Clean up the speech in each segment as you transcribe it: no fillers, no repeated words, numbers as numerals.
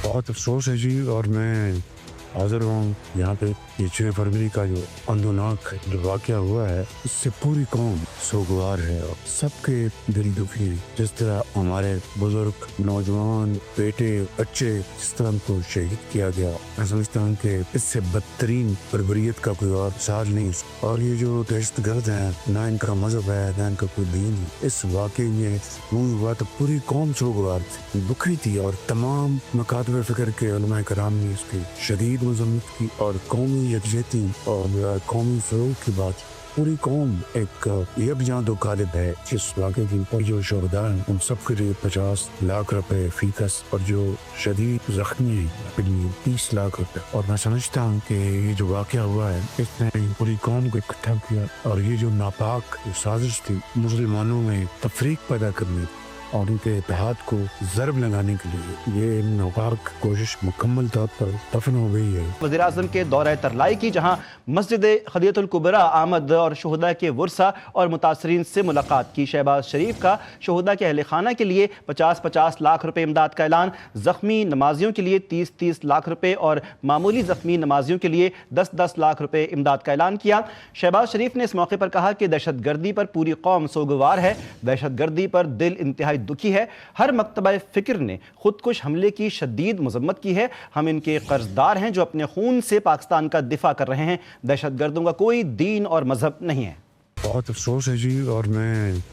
बहुत अफसोस है जी। और मैं हाजिर हूँ यहाँ पे ये 6 फरवरी का जो अंदोनाक जो वाक़या हुआ है, इससे पूरी कौम सोगवार है और सबके दिल दुखी। जिस तरह हमारे बुजुर्ग, नौजवान, बेटे, बच्चे जिस तरह उनको शहीद किया गया, मैं समझता हूँ कि इससे बदतरीन बर्बरियत का कोई और मिसाल नहीं। और ये जो दहशतगर्द हैं, ना इनका मजहब है ना इनका कोई दीन है। इस वाक़े में हुआ तो पूरी कौम सोगवार थी, दुखी थी और तमाम मकातब फ़िक्र के उलमा कराम ने इसकी शदीद मज़म्मत की और कौमी यकजहती और कौमी फ़रोग़ की बात। पूरी कौम एक यकजां दो गालिब है जिस वाक़े की। और जो शहदा हैं उन सब के लिए 50 लाख रुपए फीकस और जो शदीद ज़ख्मी हैं 30 लाख रुपए। और मैं समझता हूँ कि ये जो वाक़या हुआ है इसने पूरी कौम को इकट्ठा किया और ये जो नापाक साजिश थी मुसलमानों में तफरीक पैदा करनी और उनके इत्तेहाद को ज़रब लगाने के लिए, ये नापाक कोशिश मुकम्मल तौर पर दफन हो गई है। वज़ीर-ए-आज़म के दौरे तरलाई की जहाँ मस्जिद खदियतुल कुबरा आमद और शहदा के वर्सा और मुतासरीन से मुलाकात की। शहबाज शरीफ का शहदा के अहल खाना के लिए 50-50 लाख रुपए इमदाद का ऐलान, ज़ख्मी नमाजियों के लिए 30-30 लाख रुपए और मामूली ज़ख्मी नमाजियों के लिए 10-10 लाख रुपए इमदाद का ऐलान किया। शहबाज शरीफ ने इस मौके पर कहा कि दहशत गर्दी पर पूरी कौम सोगवार है, दहशत गर्दी पर दिल इंतहाई दुखी है। हर मकतबा फ़िक्र ने खुदकुश हमले की शदीद मज़म्मत की है। हम इनके कर्जदार हैं जो अपने खून से पाकिस्तान का दिफा कर रहे हैं। दहशत गर्दों का कोई दीन और मजहब नहीं है। बहुत अफसोस है जी। और मैं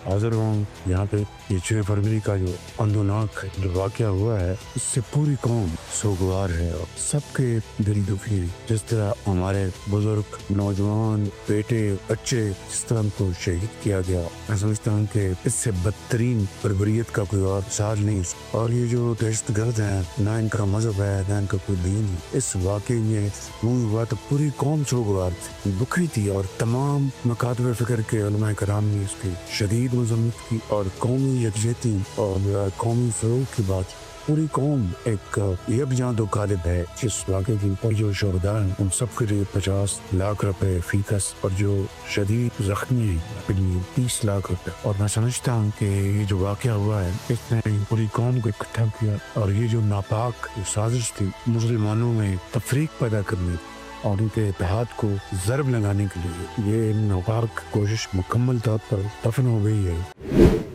हाजिर हूँ यहाँ पे ये 6 फरवरी का जो अंदोनाक जो वाक़या हुआ है, इससे पूरी कौम सोगवार है और सबके दिल दुखी। जिस तरह हमारे बुजुर्ग, नौजवान, बेटे, बच्चे जिस तरह उनको शहीद किया गया, मैं समझता हूँ कि इससे बदतरीन बर्बरियत का कोई और मिसाल नहीं। और ये जो दहशतगर्द हैं, ना इनका मजहब है ना इनका कोई दीन है। इस वाक़े में हुआ तो पूरी कौम सोगवार थी, दुखी थी और तमाम मकातब फ़िक्र के उलमा कराम ने इसकी शदीद मज़म्मत की और कौमी यकजहती और कौमी फ़रोग़ की बात। पूरी कौम एक यकजां दो गालिब है जिस वाक़े की। और जो शहदा हैं उन सब के लिए 50 लाख रुपए फीकस और जो शदीद ज़ख्मी हैं 30 लाख रुपए। और मैं समझता हूँ कि ये जो वाक़या हुआ है इसने पूरी कौम को इकट्ठा किया और ये जो नापाक साजिश थी मुसलमानों में तफरीक पैदा करनी और उनके इत्तेहाद को ज़रब लगाने के लिए, ये नापाक कोशिश मुकम्मल तौर पर दफन हो गई है।